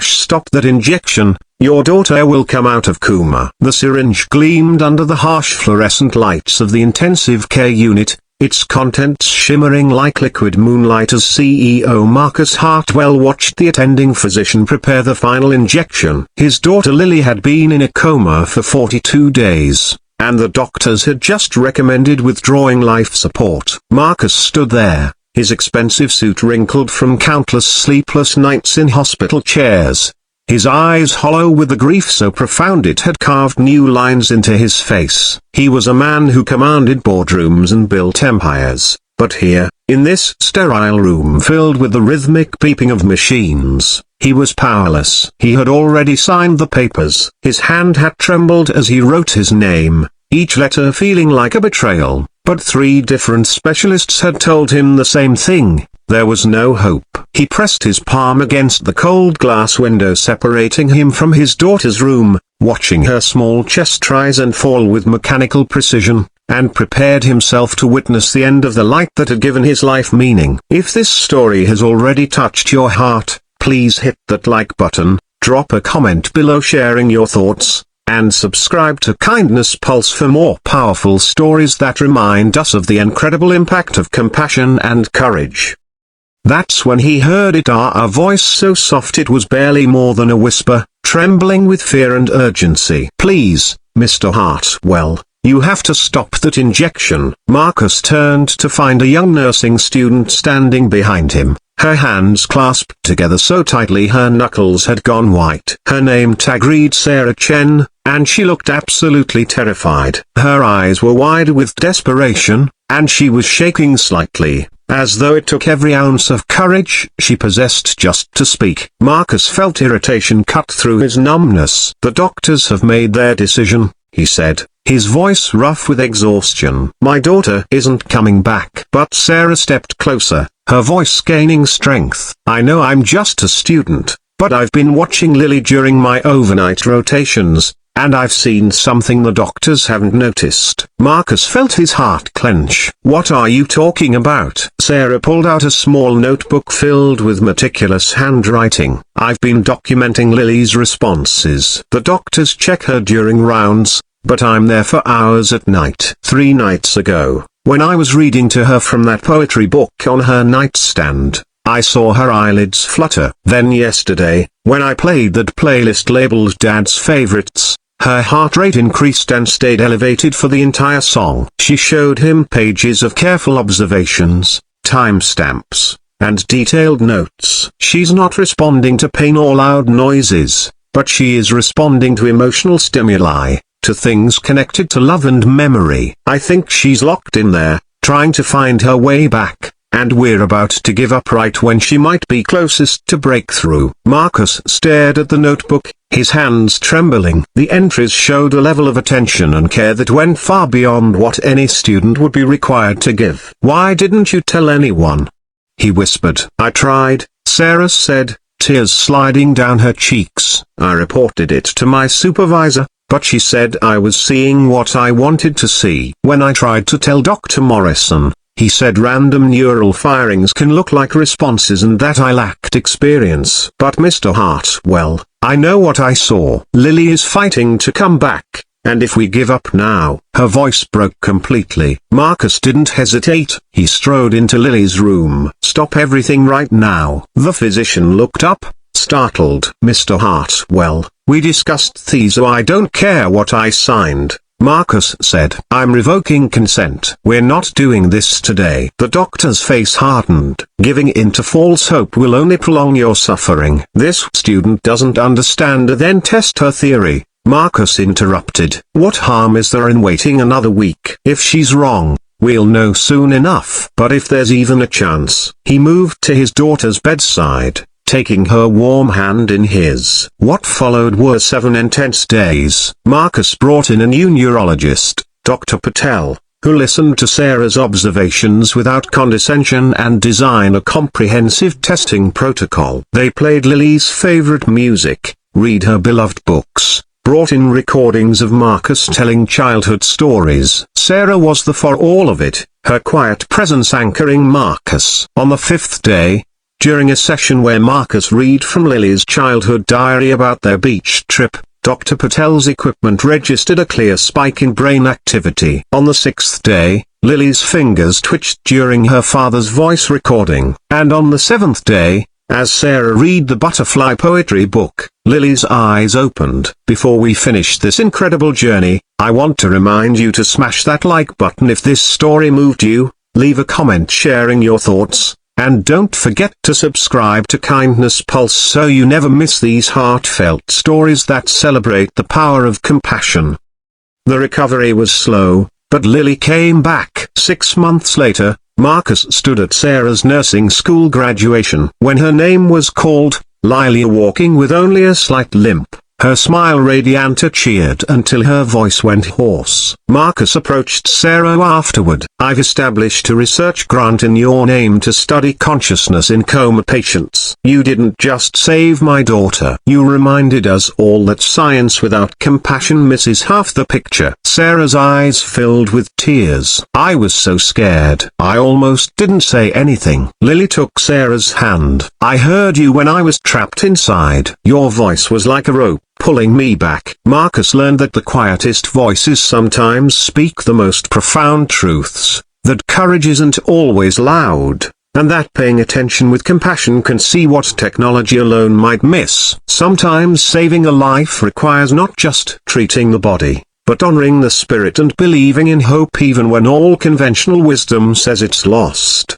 Stop that injection. Your daughter will come out of coma. The syringe gleamed under the harsh fluorescent lights of the intensive care unit, its contents shimmering like liquid moonlight as CEO Marcus Hartwell watched the attending physician prepare the final injection. His daughter Lily had been in a coma for 42 days, and the doctors had just recommended withdrawing life support. Marcus stood there, his expensive suit wrinkled from countless sleepless nights in hospital chairs, his eyes hollow with the grief so profound it had carved new lines into his face. He was a man who commanded boardrooms and built empires, but here, in this sterile room filled with the rhythmic beeping of machines, he was powerless. He had already signed the papers. His hand had trembled as he wrote his name, each letter feeling like a betrayal, but 3 different specialists had told him the same thing. There was no hope. He pressed his palm against the cold glass window separating him from his daughter's room, watching her small chest rise and fall with mechanical precision, and prepared himself to witness the end of the light that had given his life meaning. If this story has already touched your heart, please hit that like button, drop a comment below sharing your thoughts, and subscribe to Kindness Pulse for more powerful stories that remind us of the incredible impact of compassion and courage. That's when he heard it, a voice so soft it was barely more than a whisper, trembling with fear and urgency. "Please, Mr. Hartwell, you have to stop that injection." Marcus turned to find a young nursing student standing behind him, her hands clasped together so tightly her knuckles had gone white. Her name tag read Sarah Chen, and she looked absolutely terrified. Her eyes were wide with desperation, and she was shaking slightly, as though it took every ounce of courage she possessed just to speak. Marcus felt irritation cut through his numbness. "The doctors have made their decision," he said, his voice rough with exhaustion. "My daughter isn't coming back." But Sarah stepped closer, her voice gaining strength. "I know I'm just a student, but I've been watching Lily during my overnight rotations, and I've seen something the doctors haven't noticed." Marcus felt his heart clench. "What are you talking about?" Sarah pulled out a small notebook filled with meticulous handwriting. "I've been documenting Lily's responses. The doctors check her during rounds, but I'm there for hours at night. 3 nights ago, when I was reading to her from that poetry book on her nightstand, I saw her eyelids flutter. Then yesterday, when I played that playlist labeled Dad's Favorites, her heart rate increased and stayed elevated for the entire song." She showed him pages of careful observations, timestamps, and detailed notes. "She's not responding to pain or loud noises, but she is responding to emotional stimuli, to things connected to love and memory. I think she's locked in there, trying to find her way back, and we're about to give up right when she might be closest to breakthrough." Marcus stared at the notebook, his hands trembling. The entries showed a level of attention and care that went far beyond what any student would be required to give. "Why didn't you tell anyone?" he whispered. "I tried," Sarah said, tears sliding down her cheeks. "I reported it to my supervisor, but she said I was seeing what I wanted to see. When I tried to tell Dr. Morrison, he said random neural firings can look like responses and that I lacked experience. But Mr. Hartwell, I know what I saw. Lily is fighting to come back, and if we give up now..." Her voice broke completely. Marcus didn't hesitate. He strode into Lily's room. "Stop everything right now." The physician looked up, startled. "Mr. Hartwell, we discussed these, so I don't care what I signed," Marcus said. "I'm revoking consent. We're not doing this today." The doctor's face hardened. "Giving in to false hope will only prolong your suffering." "This student doesn't understand." "Then test her theory," Marcus interrupted. "What harm is there in waiting another week? If she's wrong, we'll know soon enough. But if there's even a chance..." He moved to his daughter's bedside, taking her warm hand in his. What followed were 7 intense days. Marcus brought in a new neurologist, Dr. Patel, who listened to Sarah's observations without condescension and designed a comprehensive testing protocol. They played Lily's favorite music, read her beloved books, brought in recordings of Marcus telling childhood stories. Sarah was the for all of it, her quiet presence anchoring Marcus. On the 5th day, During a session where Marcus read from Lily's childhood diary about their beach trip, Dr. Patel's equipment registered a clear spike in brain activity. On the 6th day, Lily's fingers twitched during her father's voice recording. And on the 7th day, as Sarah read the butterfly poetry book, Lily's eyes opened. Before we finish this incredible journey, I want to remind you to smash that like button if this story moved you, leave a comment sharing your thoughts, and don't forget to subscribe to Kindness Pulse so you never miss these heartfelt stories that celebrate the power of compassion. The recovery was slow, but Lily came back. 6 months later, Marcus stood at Sarah's nursing school graduation. When her name was called, Lilia walking with only a slight limp, her smile radiant cheered until her voice went hoarse. Marcus approached Sarah afterward. I've established a research grant in your name to study consciousness in coma patients. You didn't just save my daughter. You reminded us all that science without compassion misses half the picture. Sarah's eyes filled with tears. I was so scared. I almost didn't say anything. Lily took Sarah's hand. I heard you when I was trapped inside. Your voice was like a rope, pulling me back. Marcus learned that the quietest voices sometimes speak the most profound truths, that courage isn't always loud, and that paying attention with compassion can see what technology alone might miss. Sometimes saving a life requires not just treating the body, but honoring the spirit and believing in hope even when all conventional wisdom says it's lost.